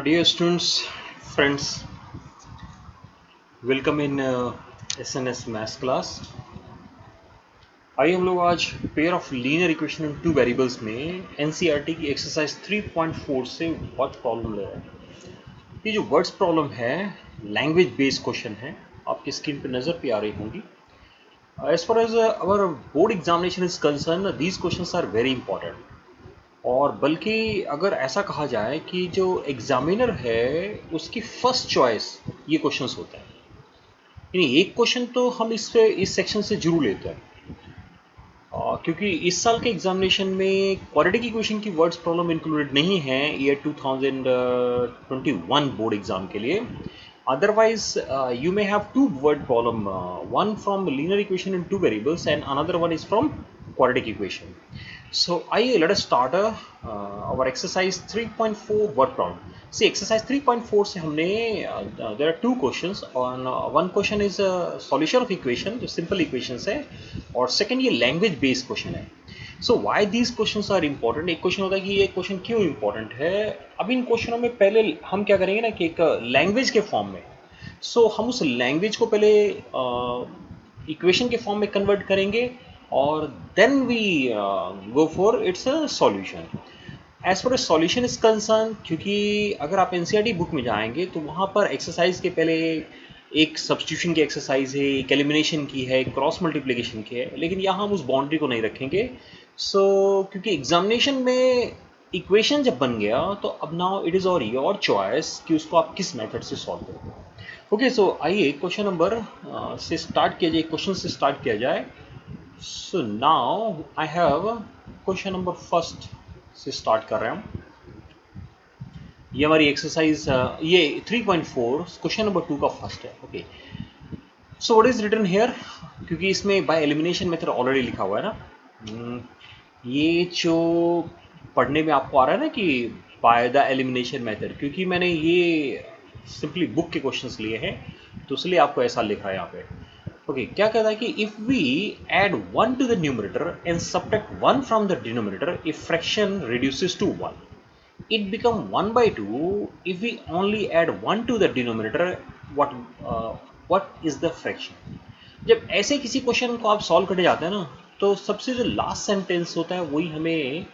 Dear students, friends, welcome in SNS Maths class। आइए हम लोग आज pair of linear equation in two variables में एनसीईआरटी की एक्सरसाइज 3.4 से वर्ड प्रॉब्लम ले रहे हैं। ये जो वर्ड्स प्रॉब्लम है लैंग्वेज बेस्ड क्वेश्चन है, आपकी स्क्रीन पे नज़र पे आ रही होंगी। As far as our board examination is concern, these questions are very important. और बल्कि अगर ऐसा कहा जाए कि जो एग्जामिनर है उसकी फर्स्ट चॉइस ये क्वेश्चंस होते हैं। यानी एक क्वेश्चन तो हम इस सेक्शन से जरूर लेते हैं, क्योंकि इस साल के एग्जामिनेशन में क्वाड्रेटिक इक्वेशन की वर्ड्स प्रॉब्लम इंक्लूडेड नहीं है ईयर 2021 बोर्ड एग्जाम के लिए। Otherwise you may have two word problem, one from linear equation in two variables and another one is from quadratic equation. So let us start our exercise 3.4 word problem. See, exercise 3.4 से हमने there are two questions on one question is solution of equation, जो simple equations है, और second ये language based question है। So why these questions are important? एक question होता है कि ये क्वेश्चन क्यों इंपॉर्टेंट है। अब इन क्वेश्चनों में पहले हम क्या करेंगे ना कि एक लैंग्वेज के फॉर्म में, हम उस लैंग्वेज को पहले इक्वेशन के फॉर्म में कन्वर्ट करेंगे और then we go for its a solution. As for a solution is concern, क्योंकि अगर आप एनसीईआरटी बुक में जाएंगे तो वहाँ पर एक्सरसाइज के पहले एक सब्स्टिट्यूशन की एक्सरसाइज है, एक एलिमिनेशन की है, एक क्रॉस मल्टीप्लिकेशन की है, लेकिन यहाँ हम उस बाउंड्री को नहीं रखेंगे। क्योंकि एग्जामिनेशन में इक्वेशन जब बन गया तो अब नाउ इट इज़ और योर चॉइस कि उसको आप किस मेथड से सॉल्व करोगे। ओके, सो आइए क्वेश्चन नंबर से स्टार्ट किया जाए, क्वेश्चन से स्टार्ट किया जाए। So now I have question number first से स्टार्ट कर रहे हैं। ये हमारी एक्सरसाइज ये 3.4 क्वेश्चन नंबर 2 का फर्स्ट है। Okay, so what is written here, क्योंकि इसमें बाय एलिमिनेशन मेथड ऑलरेडी लिखा हुआ है ना। ये जो पढ़ने में आपको आ रहा है ना कि बाय द एलिमिनेशन मेथड, क्योंकि मैंने ये सिंपली बुक के क्वेश्चंस लिए हैं तो इसलिए आपको ऐसा लिखा है यहाँ पे। ओके, क्या कहता है कि if we add 1 to the numerator and subtract 1 from the denominator, if fraction reduces to 1, it become 1 by 2 if we only add 1 to the denominator. What is the fraction? जब ऐसे किसी क्वेश्चन को आप solve करने जाते हैं ना, तो सबसे जो लास्ट सेंटेंस होता है वही हमें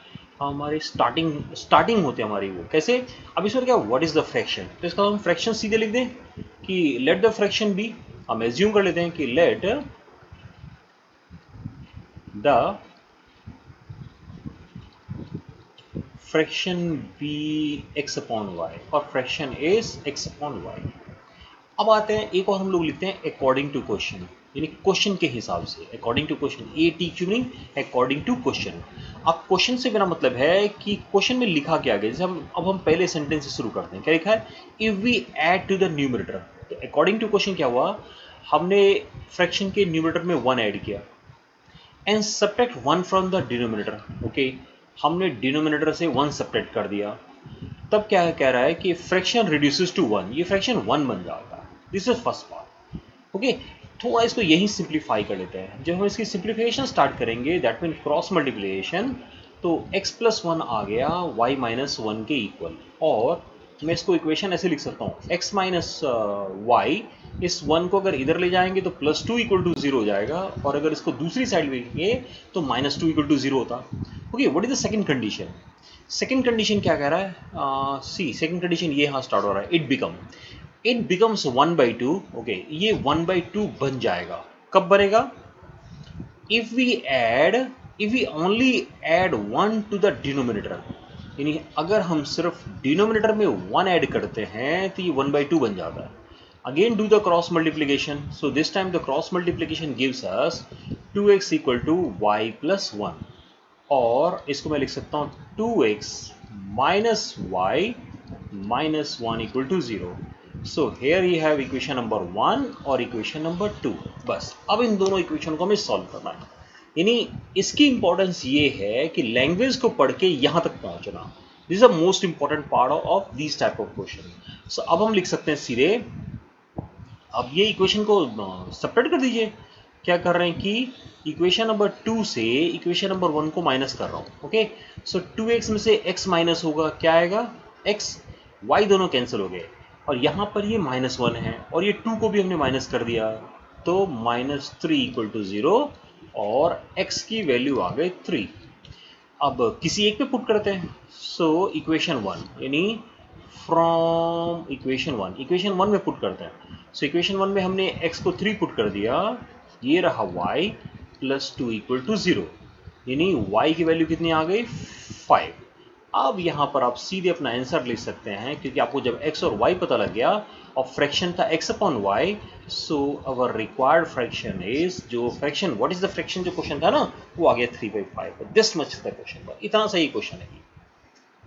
हमारे स्टार्टिंग होती है हमारी। वो कैसे, अब इसमें क्या व्हाट इज द फ्रैक्शन, तो इसका हम फ्रैक्शन सीधे लिख दें कि लेट द फ्रैक्शन बी। हम एज्यूम कर लेते हैं कि let the fraction be x upon y और fraction is x upon y. अब आते हैं एक और हम लोग लिखते हैं अकॉर्डिंग टू क्वेश्चन, यानी क्वेश्चन के हिसाब से। अकॉर्डिंग टू क्वेश्चन, ए टी क्यों नहीं, अकॉर्डिंग टू क्वेश्चन। अब क्वेश्चन से मेरा मतलब है कि क्वेश्चन में लिखा क्या गया। जैसे हम पहले सेंटेंस से शुरू करते हैं, क्या लिखा है, if we add to the numerator. तो अकॉर्डिंग टू क्वेश्चन क्या हुआ, हमने फ्रैक्शन के न्यूमरेटर में 1 ऐड किया and subtract 1 from the denominator. Okay, हमने डिनोमिनेटर से 1 सब्ट्रैक्ट कर दिया। तब क्या कह रहा है कि फ्रैक्शन रिड्यूसेस टू 1, ये फ्रैक्शन 1 बन जाता है। This is first part. Okay, थोड़ा इसको यही सिंप्लीफाई कर लेते हैं। जब हम इसकी सिंप्लीफिकेशन स्टार्ट करेंगे, दैट मीन क्रॉस मल्टीप्लिकेशन, तो x प्लस 1 आ गया y माइनस 1 के इक्वल। और मैं इसको इक्वेशन ऐसे लिख सकता हूँ, x माइनस वाई, इस 1 को अगर इधर ले जाएंगे तो प्लस 2 इक्वल टू 0 हो जाएगा, और अगर इसको दूसरी साइड में लिखेंगे तो माइनस 2 इक्वल टू 0 होता। Okay, what is the second condition. Second condition क्या कह रहा है, सी सेकंड कंडीशन ये यहाँ स्टार्ट हो रहा है, इट बिकम्स 1 by 2। ओके, ये 1 by 2 बन जाएगा। कब बनेगा, if we only add 1 to the denominator, यानी अगर हम सिर्फ डिनोमिनेटर में 1 ऐड करते हैं तो ये 1 by 2 बन जाता है। Again do the cross multiplication, so this time the cross multiplication gives us 2x equal to y plus 1, और इसको मैं लिख सकता हूँ 2x minus y minus 1 equal to 0। So here you have equation number 1 और इक्वेशन नंबर 2। बस अब इन दोनों इक्वेशन को हमें सॉल्व करना है। यानी इसकी इंपॉर्टेंस ये है कि लैंग्वेज को पढ़ के यहाँ तक पहुँचना, this is the most important part of this type of question. So अब हम लिख सकते हैं सीधे, अब ये इक्वेशन को सेपरेट कर दीजिए। क्या कर रहे हैं कि इक्वेशन नंबर 2 से इक्वेशन नंबर 1 को माइनस कर रहा हूँ। ओके, सो 2x में से x माइनस होगा, क्या आएगा, x y दोनों कैंसिल हो गए, और यहाँ पर ये -1 है और ये 2 को भी हमने माइनस कर दिया, तो -3 इक्वल टू 0 और x की वैल्यू आ गई 3। अब किसी एक पे पुट करते हैं। सो इक्वेशन 1 यानी फ्रॉम इक्वेशन 1 में पुट करते हैं। सो इक्वेशन 1 में हमने x को 3 पुट कर दिया, ये रहा y प्लस 2 इक्वल टू 0, यानी y की वैल्यू कितनी आ गई 5। अब यहाँ पर आप सीधे अपना आंसर लिख सकते हैं, क्योंकि आपको जब x और y पता लग गया और फ्रैक्शन था x upon y, so our required fraction is, जो fraction, what is the fraction जो क्वेश्चन था ना, वो आ गया 3/5। दिस मच था क्वेश्चन पर, इतना सही क्वेश्चन है।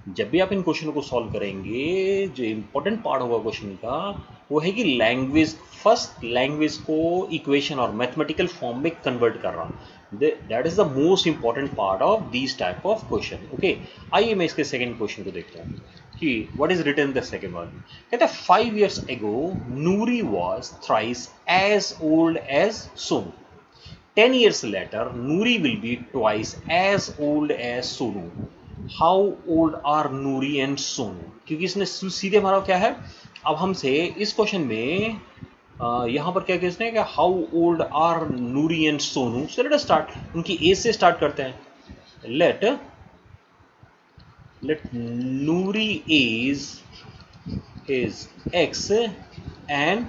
जब भी आप इन क्वेश्चनों को सॉल्व करेंगे, जो इंपॉर्टेंट पार्ट होगा क्वेश्चन का वो है कि लैंग्वेज, फर्स्ट लैंग्वेज को इक्वेशन और मैथमेटिकल फॉर्म में कन्वर्ट कर रहा, that is the most important part of this type of question. Okay, आइए मैं इसके सेकंड क्वेश्चन को देखता हूँ कि what is written the second one. कहता है 5 years ago Noori was thrice as old as Sonu, 10 years later Noori will be twice as old as Sonu, how old are Noori and Sonu. क्योंकि इसने सीधे हमारा क्या है, अब हमसे इस क्वेश्चन में यहाँ पर क्या किसने क्या, how old are Noori and Sonu. So let us start, उनकी एज से स्टार्ट करते हैं। Let Noori age is x and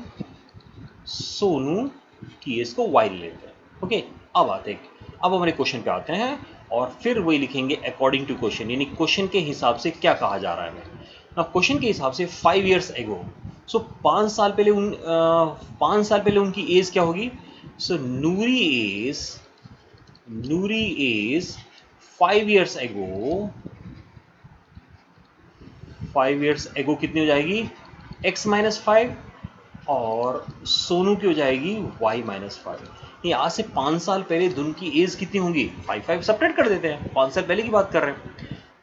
Sonu की एज को y लेते हैं। ओके, अब आते हैं, अब हमारे क्वेश्चन पे आते हैं और फिर वही लिखेंगे अकॉर्डिंग टू क्वेश्चन, यानी क्वेश्चन के हिसाब से क्या कहा जा रहा है हमें ना। क्वेश्चन के हिसाब से 5 years ago, सो 5 साल पहले 5 साल पहले उनकी एज क्या होगी। सो नूरी as 5 years ago, 5 years ago कितनी हो जाएगी x-5, और सोनू की हो जाएगी y-5। ये आज से 5 साल पहले दोनों की एज कितनी होंगी, 5 सेपरेट कर देते हैं, 5 साल पहले की बात कर रहे हैं।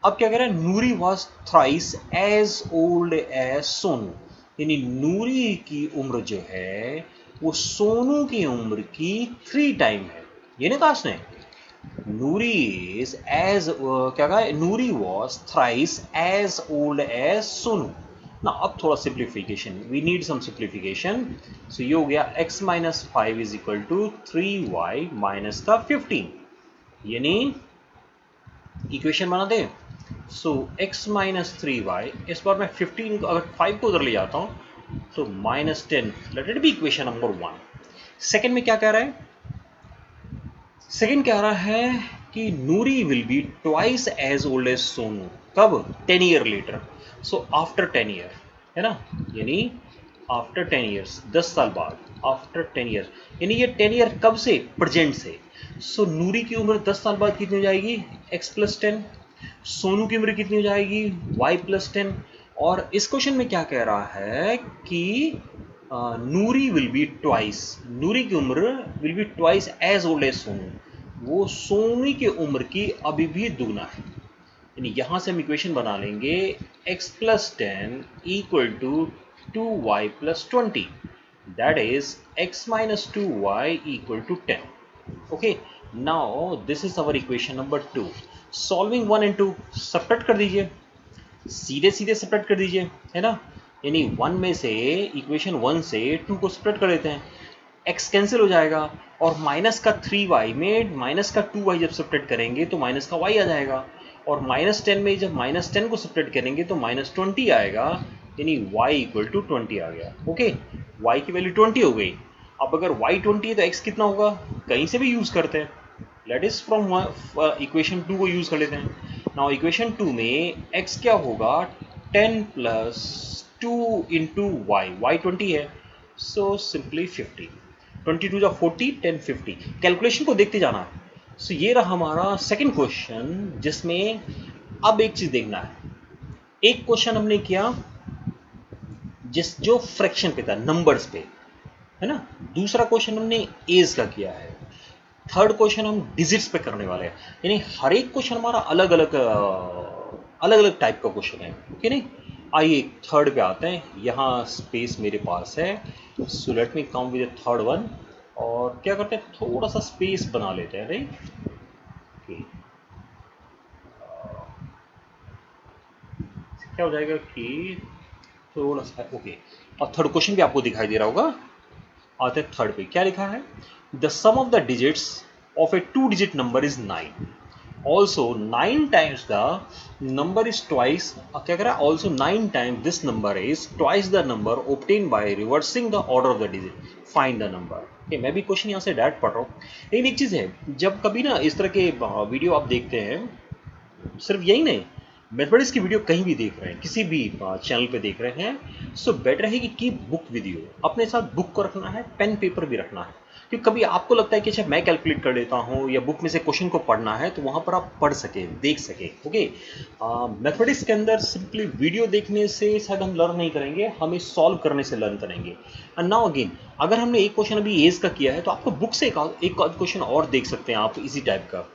अब क्या कह रहे हैं, Noori was thrice as old as Sonu, यानी नूरी की उम्र जो है वो सोनू की उम्र की 3 टाइम है। ये नहीं कहा उसने, नूरी इज एज क्या कहा, Noori was thrice as old as Sonu ना। अब थोड़ा simplification, we need some simplification. So ये हो गया x-5 is equal to 3y minus का 15, यानी इक्वेशन बना दें। सो x-3y, इस बार मैं 15 को, अगर 5 को उधर ले जाता हूं तो -10, let it be equation number 1। Second में क्या कह रहा है, सेकेंड कह रहा है कि Noori will be twice as old as Sonu, कब, 10 year later. So after 10 year, है ना, यानी आफ्टर 10 years, 10 साल बाद, आफ्टर 10 years, यानी ये 10 year कब से, प्रेजेंट से। सो नूरी की उम्र 10 साल बाद कितनी हो जाएगी, x+10, सोनू की उम्र कितनी हो जाएगी, y+10। और इस क्वेश्चन में क्या कह रहा है कि Noori will be twice, Noori की उम्र will be twice as old as Sonu, वो सोनू की उम्र की अभी भी दुगना है। यानी यहां से हम इक्वेशन बना लेंगे x+10 equal to 2y+20, that is x-2y equal to 10। Okay, now this is our equation number 2। Solving 1 and 2 subtract कर दीजिए, सीधे सीधे सेपरेट कर दीजिए, है ना, यानी 1 में से, इक्वेशन 1 से 2 को सेपरेट कर देते हैं, x कैंसिल हो जाएगा, और माइनस का 3y में माइनस का 2y जब सेपरेट करेंगे तो माइनस का y आ जाएगा, और -10 में जब -10 को सेपरेट करेंगे तो -20 आएगा, यानी y इक्वल टू 20 आ गया। ओके, y की वैल्यू 20 हो गई। अब अगर y 20 है तो x कितना होगा, कहीं से भी यूज करते हैं, लेट इज फ्रॉम इक्वेशन 2 को यूज कर लेते हैं। नाउ इक्वेशन 2 में x क्या होगा, 10 प्लस 2 इंटू वाई, वाई 20 है, सो सिंपली 50, 22 जा 40, 10 50, कैलकुलेशन को देखते जाना है। सो ये रहा हमारा सेकंड क्वेश्चन, जिसमें अब एक चीज देखना है, एक क्वेश्चन हमने किया जिस जो फ्रैक्शन पे था, नंबर्स पे, है ना, दूसरा क्वेश्चन हमने एज का किया है, थर्ड क्वेश्चन हम डिजिट्स पे करने वाले हैं, यानी हर एक क्वेश्चन हमारा अलग अलग टाइप का क्वेश्चन है। ओके नहीं, आइए थर्ड पे आते हैं, यहाँ स्पेस मेरे पास है, so let me come with third one, और क्या करते हैं, थोड़ा सा स्पेस बना लेते हैं, राइट। ओके, क्या हो जाएगा कि थोड़ा सा ओके। और थर्ड क्वेश्चन भी आपको दिखाई दे रहा होगा। आते हैं थर्ड पे, क्या लिखा है? The sum of the digits of a 2 digit number is 9। Also 9 times the number is twice, क्या कह रहा है? Also 9 times this number is twice the number obtain by reversing the order of the digit, find the number. मैं भी question यहाँ से direct पढ़ रहा हूँ, लेकिन एक चीज़ है, जब कभी ना इस तरह के वीडियो आप देखते हैं, सिर्फ यही नहीं, मैथमेटिक्स की वीडियो कहीं भी देख रहे हैं, किसी भी चैनल पे देख रहे हैं, सो बेटर है कि कीप बुक वीडियो, अपने साथ बुक को रखना है, पेन पेपर भी रखना है, क्योंकि कभी आपको लगता है कि अच्छा मैं कैलकुलेट कर लेता हूँ या बुक में से क्वेश्चन को पढ़ना है, तो वहाँ पर आप पढ़ सके, देख सके। ओके, मैथमेटिक्स के अंदर सिंपली वीडियो देखने से शायद हम लर्न नहीं करेंगे, हमें सॉल्व करने से लर्न करेंगे। एंड नाउ अगेन, अगर हमने एक क्वेश्चन अभी एज का किया है, तो आपको बुक से एक क्वेश्चन और देख सकते हैं आप इसी टाइप का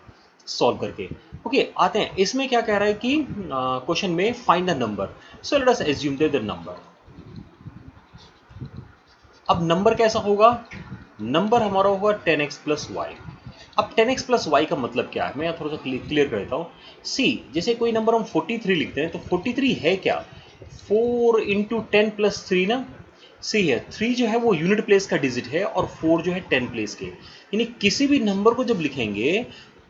सॉल्व करके। ओके, आते हैं इसमें क्या कह रहा है कि क्वेश्चन में find the number. So let us assume that the number, अब नंबर कैसा होगा? नंबर हमारा होगा 10x प्लस वाई। अब 10x प्लस वाई का मतलब क्या है, मैं थोड़ा सा क्लियर कर देता हूँ। सी, जैसे कोई नंबर हम 43 लिखते हैं, तो 43 है क्या? 4 इंटू 10 प्लस 3 ना। सी है 3 जो है वो यूनिट प्लेस का डिजिट है, और 4 जो है 10 प्लेस के, यानी किसी भी नंबर को जब लिखेंगे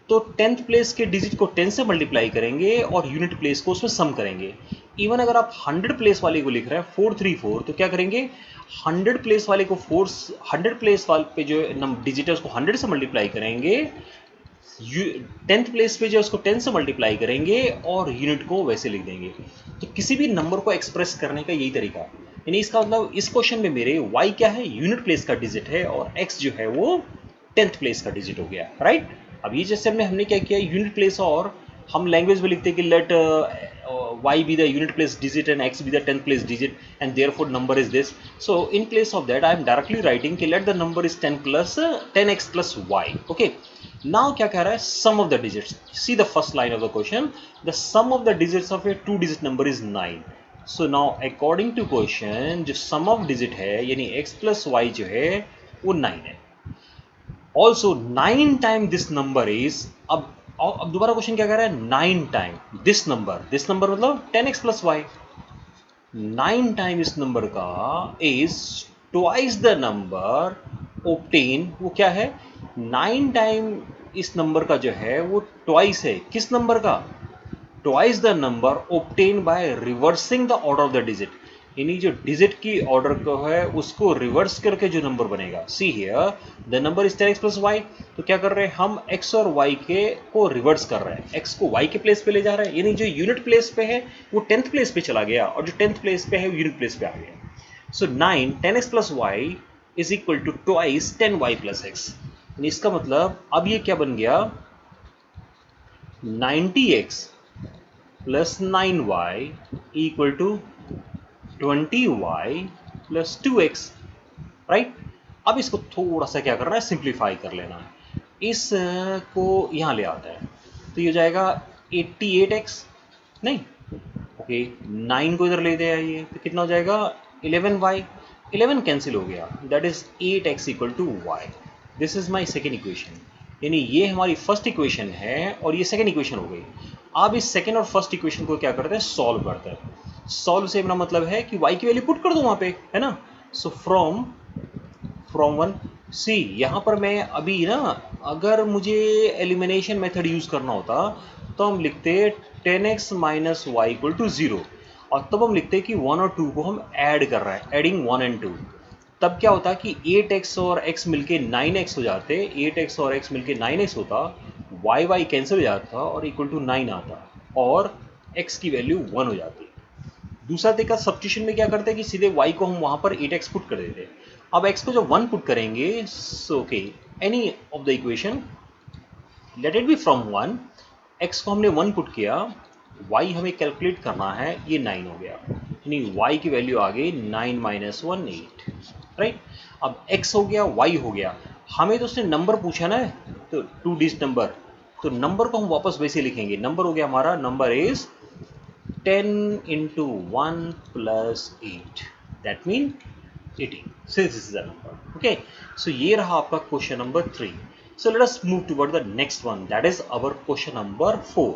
तो 10th प्लेस के डिजिट को 10 से मल्टीप्लाई करेंगे और यूनिट प्लेस को उसमें सम करेंगे। इवन अगर आप 100 प्लेस वाले को लिख रहे हैं 434, तो क्या करेंगे? 100 प्लेस वाले को 100 प्लेस वाले पे जो डिजिट है उसको 100 से मल्टीप्लाई करेंगे, 10th प्लेस पे जो उसको 10 से मल्टीप्लाई करेंगे, और यूनिट को वैसे लिख देंगे। तो किसी भी नंबर को एक्सप्रेस करने का यही तरीका है। यानी इसका मतलब इस क्वेश्चन में मेरे y क्या है? यूनिट प्लेस का डिजिट है, और x जो है वो 10th प्लेस का डिजिट हो गया, राइट। अब ये जैसे हमने क्या किया, यूनिट प्लेस, और हम लैंग्वेज में लिखते हैं कि late y be the unit place digit and x be the 10th place digit, and therefore number is this. So in place of that I am directly writing कि let the number is 10 plus 10x plus y. Okay, now क्या कह रहा है? sum of the digits. See the first line of the question, the sum of the digits of a 2 digit number is 9. So now according to question, जो sum of digit है यानी x plus y जो है वो 9 है। Also 9 time this number is, अब दोबारा question क्या कह रहा है? 9 टाइम दिस नंबर मतलब 10x प्लस वाई। 9 टाइम इस नंबर का is twice the number obtain, वो क्या है? 9 टाइम इस नंबर का जो है वो ट्वाइस है, किस नंबर का? Twice the number obtain by reversing the order of the digit, यानी जो डिजिट की ऑर्डर को है उसको रिवर्स करके जो नंबर बनेगा। See here the number is 10x plus y, तो क्या कर रहे हैं हम? x और y के को रिवर्स कर रहे हैं, x को y के प्लेस पे ले जा रहे हैं, यानी जो यूनिट प्लेस पे है वो 10th प्लेस पे चला गया, और जो 10th प्लेस पे है वो यूनिट प्लेस पे आ गया। So 9 10x plus y is equal to twice 10y plus x. इसका मतलब अब ये क्या बन गया? 90x plus 9y equal to 20y plus 2x, right. अब इसको थोड़ा सा क्या करना है? सिंप्लीफाई कर लेना है। इस को यहाँ ले आता है, तो ये हो जाएगा 88x, नहीं ओके, 9 को इधर ले दे आइए, तो कितना हो जाएगा? 11y, 11 कैंसिल हो गया, that is 8x equal to y. This is my second equation, यानी ये हमारी फर्स्ट इक्वेशन है और ये सेकेंड इक्वेशन हो गई। अब इस सेकेंड और फर्स्ट इक्वेशन को क्या करते हैं? सॉल्व करते हैं। सॉल्व से मेरा मतलब है कि y की वैल्यू पुट कर दो वहाँ पे, है ना। सो फ्रॉम वन, सी यहाँ पर मैं अभी ना, अगर मुझे एलिमिनेशन मेथड यूज़ करना होता तो हम लिखते 10x minus Y equal to 0, और तब हम लिखते कि 1 और 2 को हम ऐड कर रहे हैं, एडिंग 1 एंड 2। तब क्या होता कि 8x और x मिलके 9x हो जाते, 8x और x मिलके 9x होता, y कैंसिल हो जाता और इक्वल टू 9 आता, और x की वैल्यू 1 हो जाती। दूसरा तरीका सब्स्टिट्यूशन में क्या करते हैं कि सीधे y को हम वहाँ पर 8x पुट कर देते। अब x को जब 1 पुट करेंगे, so okay, any of the equation let it be from 1, x को हमने 1 पुट किया, y हमें कैलकुलेट करना है, ये 9 हो गया, यानी y की वैल्यू आ गई 9 माइनस 1 8, राइट। अब x हो गया, y हो गया, हमें तो उसने नंबर पूछा ना, तो 2 डिजिट नंबर, तो नंबर को हम वापस वैसे लिखेंगे। नंबर हो गया हमारा, number is 10 into 1 plus 8, that means 18. So this is the number. Okay, so ये रहा आपका question number 3. So let us move toward the next one, that is our question number 4.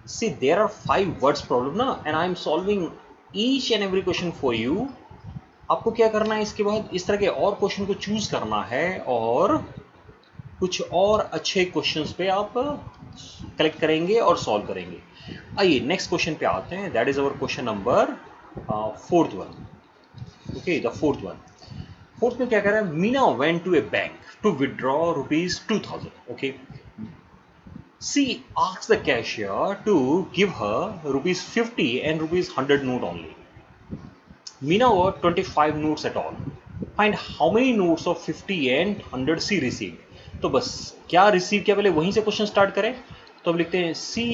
See, there are 5 words problem now, and I am solving each and every question for you. आपको क्या करना है, इसके बाद इस तरह के और क्वेश्चन को चूज करना है और कुछ और अच्छे क्वेश्चंस पे आप कलेक्ट करेंगे और सॉल्व करेंगे। आइए नेक्स्ट क्वेश्चन पे आते हैं, that is our question number fourth one. Okay, the fourth one. Fourth में क्या कह रहा है, Meena went to a bank to withdraw ₹2000। Okay, she asked the cashier to give her ₹50 and ₹100 note only. Meena got 25 notes at all. Find how many notes of 50 and 100 she received. तो बस क्या receive किया, पहले वहीं से question start करें। तो अब लिखते हैं C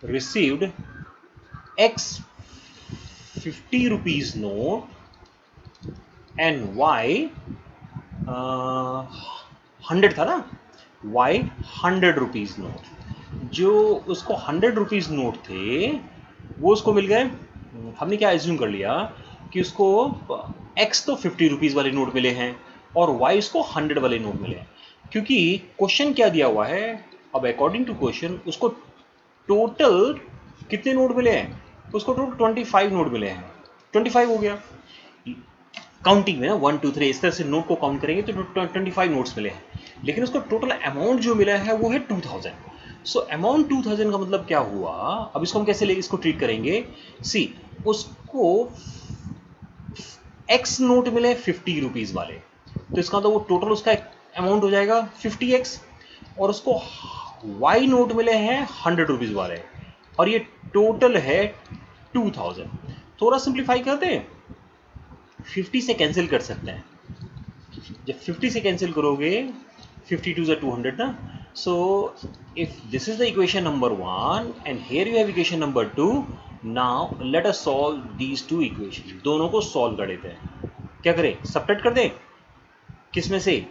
received x 50 rupees note and y 100 था ना, वाई 100 रुपीज नोट। जो उसको 100 रुपीज नोट थे वो उसको मिल गए। हमने क्या एज्यूम कर लिया कि उसको एक्स तो 50 रुपीज वाले नोट मिले हैं और वाई उसको 100 वाले नोट मिले हैं, क्योंकि क्वेश्चन क्या दिया हुआ है। अब अकॉर्डिंग टू क्वेश्चन उसको टोटल कितने नोट मिले हैं, उसको टोटल 25 नोट मिले हैं। 25 हो गया काउंटिंग में ना, 1 2 3 इस तरह से नोट को काउंट करेंगे तो 25 नोट्स मिले हैं, लेकिन उसको टोटल अमाउंट जो मिला है वो है 2000। सो अमाउंट 2000 का मतलब क्या हुआ, अब इसको हम कैसे इसको ट्रीट करेंगे। सी, उसको एक्स नोट मिले 50 रुपीज वाले, तो इसका तो वो टोटल उसका अमाउंट हो जाएगा 50x, और उसको वाई नोट मिले हैं 100 रुपीज वाले और ये टोटल है 2000। थोड़ा सिंप्लीफाई करते हैं, 50 से कैंसिल कर सकते हैं। जब 50 से कैंसिल करोगे 52 is 200 ना। So if this is the equation number 1 and here you have equation number 2, now let us solve these two equation. दोनों को सॉल्व कर देते हैं। क्या करें, सब्ट्रैक्ट कर दें। किस में से,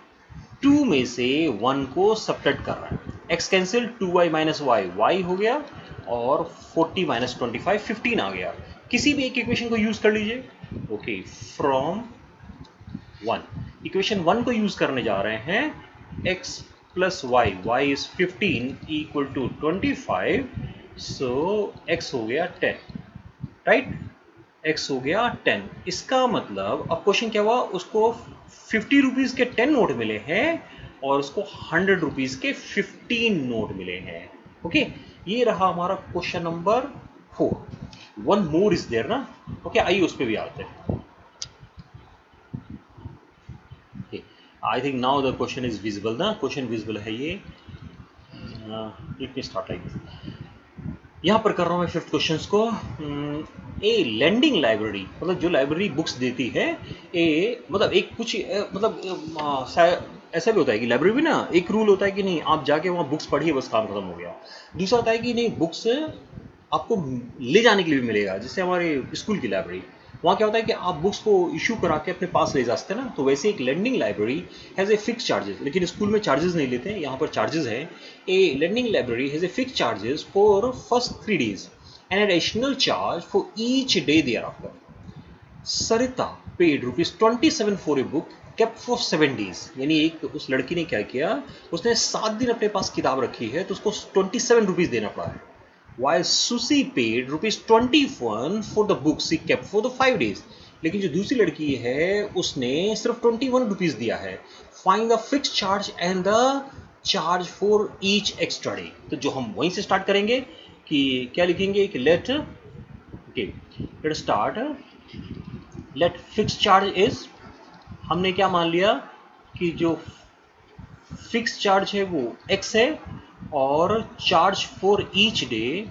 2 में से 1 को सब्ट्रैक्ट कर रहा है। x cancel, 2y minus y, y हो गया, और 40 माइनस 25 15 आ गया। किसी भी एक इक्वेशन को यूज कर लीजिए। ओके, फ्रॉम 1, इक्वेशन 1 को यूज करने जा रहे हैं। x plus y, y is 15 equal to 25, so x हो गया 10, राइट। x हो गया 10। इसका मतलब अब क्वेश्चन क्या हुआ, उसको 50 रुपीज के 10 नोट मिले हैं और उसको 100 रुपीज के 15 नोट मिले हैं। ओके, ये रहा हमारा question number 4। One more is there ना। ओके, आइए उस पर भी आते हैं। I think now the question is visible ना, क्वेश्चन विजिबल है ये। Let me start like this. यहाँ पर कर रहा हूँ मैं फिफ्थ क्वेश्चन को। ए लैंडिंग लाइब्रेरी, मतलब जो लाइब्रेरी बुक्स देती है, मतलब एक कुछ मतलब ऐसा भी होता है कि लाइब्रेरी में ना एक रूल होता है कि नहीं आप जाके वहाँ बुक्स पढ़िए बस काम खत्म हो गया। दूसरा होता है कि नहीं, बुक्स आपको ले जाने के लिए भी मिलेगा, जैसे हमारे स्कूल की लाइब्रेरी, वहाँ क्या होता है कि आप बुक्स को इशू करा के अपने पास ले जा सकते हैं ना। तो वैसे एक lending library has a fix charges, लेकिन स्कूल में चार्जेस नहीं लेते हैं, यहाँ पर चार्जेस है। A lending library has a fix charges for first 3 days and additional charge for each day thereafter. Sarita paid ₹27 for a book kept for 7 days, यानी एक उस लड़की ने क्या किया, उसने 7 दिन अपने पास किताब रखी है तो उसको 27 रुपीज देना पड़ा है। While Susie paid ₹21 for the book she kept for the 5 days, लेकिन जो दूसरी लड़की है उसने सिर्फ 21 रुपीज दिया है। Find the fix charge and the charge for each extra day. तो जो हम वहीं से स्टार्ट करेंगे कि क्या लिखेंगे कि let start, let fix charge is, हमने क्या मान लिया कि जो फिक्स चार्ज है वो x है और charge for each day,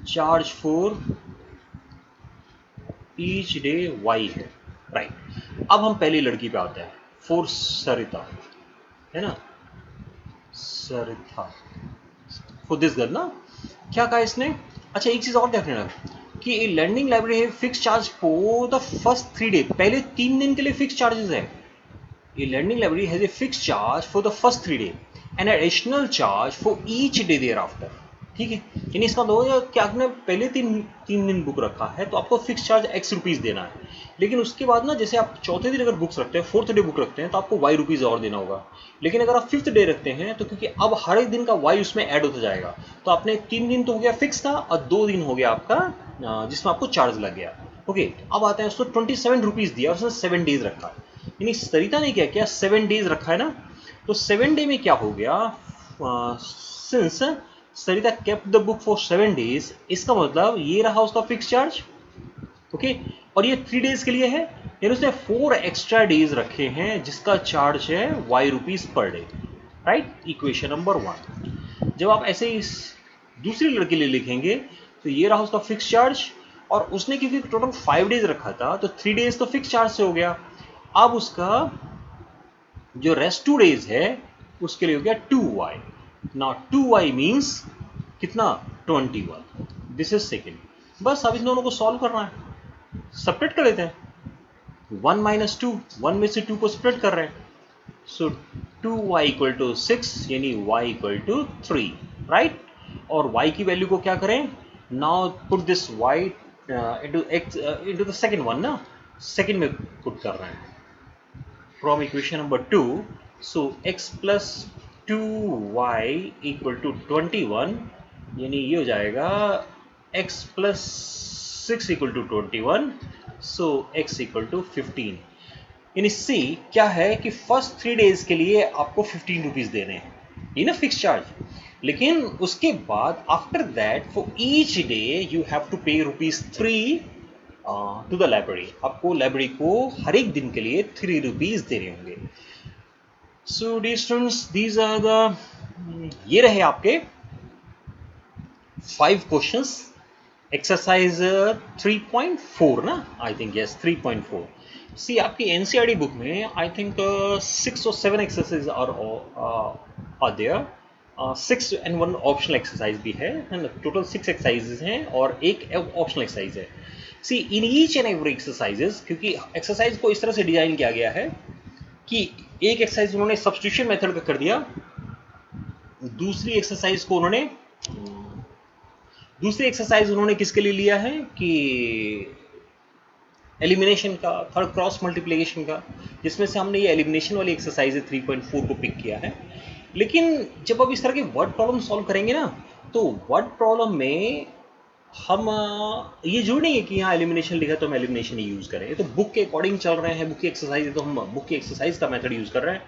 charge for each day y है, राइट। अब हम पहली लड़की पे आते हैं, फॉर सरिता, है ना, सरिता फॉर दिस गर्ल ना। क्या कहा इसने, अच्छा एक चीज और देखने लगा कि लर्निंग लाइब्रेरी है fix charge for the first 3 day, पहले 3 दिन के लिए फिक्स चार्जेस है। A lending library has a fixed charge for the first 3 days and additional charge for each day thereafter। ठीक है, यानी इसका मतलब होगा कि आपने पहले तीन दिन बुक रखा है तो आपको फिक्स चार्ज एक्स रुपीज़ देना है, लेकिन उसके बाद ना जैसे आप चौथे दिन अगर बुक्स रखते हैं, फोर्थ डे बुक रखते हैं, तो आपको वाई रुपीज़ और देना होगा। लेकिन अगर आप फिफ्थ डे रखते हैं तो क्योंकि अब हर एक दिन का वाई उसमें ऐड होता जाएगा, तो आपने 3 दिन तो हो गया फिक्स का और 2 दिन हो गया आपका जिसमें आपको चार्ज लग गया। ओके, अब आते हैं उसको 27 रुपीज़ दिया, उसने 7 डेज रखा, यानी सरिता ने क्या किया, 7 डेज रखा है ना, तो 7 डे में क्या हो गया, since Sarita kept the book for 7 days, इसका मतलब ये रहा उसका फिक्स चार्ज। ओके, और ये 3 डेज के लिए है, यानी उसने 4 एक्स्ट्रा डेज रखे हैं जिसका चार्ज है y rupees per day. Right, equation number 1। जब आप ऐसे ही दूसरी लड़के के लिए लिखेंगे तो ये रहा उसका फिक्स चार्ज, और उसने क्योंकि टोटल 5 डेज रखा था तो 3 डेज तो फिक्स चार्ज से हो गया। अब उसका जो रेस्ट 2 डेज है उसके लिए हो गया 2y। ना 2y मीन्स कितना, 21। This is second. बस अब इन दोनों को सॉल्व करना है, सेपरेट कर लेते हैं। 1 माइनस 2, 1 में से 2 को सेपरेट कर रहे हैं, सो 2y इक्वल टू 6, यानी y इक्वल टू 3। राइट, और y की वैल्यू को क्या करें, now put this y into the second one ना, सेकेंड में पुट कर रहे हैं from equation number 2. So x plus 2y equal to 21, यानी ये हो जाएगा x plus 6 equal to 21, so x equal to 15। यानी C क्या है कि फर्स्ट 3 डेज के लिए आपको 15 रुपीज देने हैं, ये ना फिक्स चार्ज, लेकिन उसके बाद after that for each day you have to pay ₹3 to the library, आपको लाइब्रेरी को हर एक दिन के लिए 3 रुपीज देने होंगे। So dear students, these are the, ये रहे आपके 5 क्वेश्चंस, एक्सरसाइज 3.4 ना, आई थिंक यस 3.4। सी आपकी एनसीईआरटी बुक में आई थिंक 6 और 7 exercise are there, 6 and 1 optional exercise भी है ना, टोटल 6 एक्सरसाइजेज हैं और एक ऑप्शनल एक्सरसाइज है। See in each and every exercises, क्योंकि एक्सरसाइज को इस तरह से डिजाइन किया गया है कि एक एक्सरसाइज उन्होंने सब्स्टिट्यूशन मेथड का कर दिया, दूसरी एक्सरसाइज उन्होंने किसके लिए लिया है कि एलिमिनेशन का, थर्ड क्रॉस मल्टीप्लिकेशन का, जिसमें से हमने ये एलिमिनेशन वाली एक्सरसाइज 3.4 को पिक किया है। लेकिन जब अब इस तरह के वर्ड प्रॉब्लम सॉल्व करेंगे ना, तो वर्ड प्रॉब्लम में हम ये जरूरी नहीं है कि यहाँ एलिमिनेशन लिखा तो हम एलिमिनेशन ही यूज़ करें, ये तो बुक के अकॉर्डिंग चल रहे हैं, बुक की एक्सरसाइज है तो हम बुक की एक्सरसाइज का मेथड यूज़ कर रहे हैं।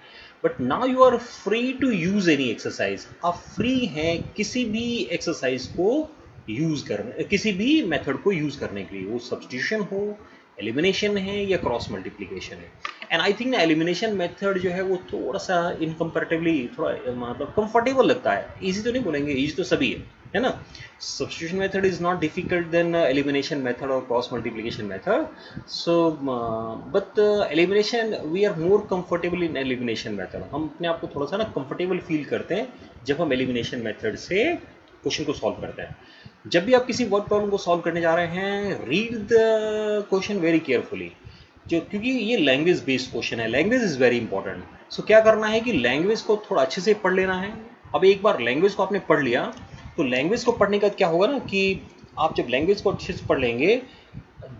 But now you are free to use any exercise, आप फ्री हैं किसी भी एक्सरसाइज को यूज़ करने, किसी भी मेथड को यूज़ करने के लिए, वो सब्स्टिट्यूशन हो, एलिमिनेशन है या क्रॉस मल्टीप्लिकेशन है। एंड आई थिंक ना एलिमिनेशन मेथड जो है वो थोड़ा सा इनकम्पैरेटिवली थोड़ा मतलब कंफर्टेबल लगता है, इजी तो नहीं बोलेंगे, इजी तो सभी है ना। Substitution method is not difficult then elimination method और cross multiplication method, so but elimination we are more comfortable in elimination method, हम अपने आप को थोड़ा सा ना कंफर्टेबल फील करते हैं जब हम एलिमिनेशन मेथड से क्वेश्चन को सॉल्व करते हैं। जब भी आप किसी वर्ड प्रॉब्लम को सॉल्व करने जा रहे हैं, read the question very carefully, क्योंकि ये लैंग्वेज बेस्ड क्वेश्चन है, लैंग्वेज इज वेरी इंपॉर्टेंट। सो क्या करना है कि लैंग्वेज को थोड़ा अच्छे से पढ़ लेना है। अब एक बार लैंग्वेज को आपने पढ़ लिया तो लैंग्वेज को पढ़ने का क्या होगा ना कि आप जब लैंग्वेज को अच्छे से पढ़ लेंगे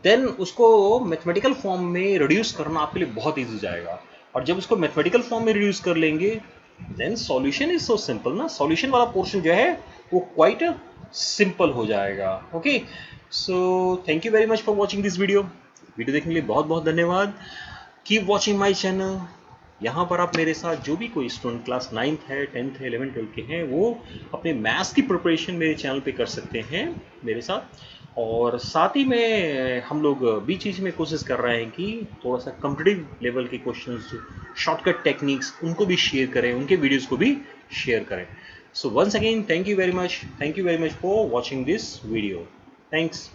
देन उसको मैथमेटिकल फॉर्म में रिड्यूस करना आपके लिए बहुत ईजी हो जाएगा, और जब उसको मैथमेटिकल फॉर्म में रिड्यूस कर लेंगे then solution is so simple ना, सॉल्यूशन वाला पोर्शन जो है वो क्वाइट सिंपल हो जाएगा। Okay, so thank you very much for watching this video देखने के लिए बहुत बहुत धन्यवाद। Keep watching my channel. यहाँ पर आप मेरे साथ जो भी कोई स्टूडेंट क्लास 9th है, 10th है, 11th 12th के हैं, वो अपने मैथ्स की प्रिपरेशन मेरे चैनल पे कर सकते हैं मेरे साथ, और साथ ही में हम लोग बीच बीच में कोशिश कर रहे हैं कि थोड़ा सा कॉम्पिटिटिव लेवल के क्वेश्चंस, शॉर्टकट टेक्निक्स, उनको भी शेयर करें, उनके वीडियोज़ को भी शेयर करें। So once again, thank you very much for watching this video. Thanks.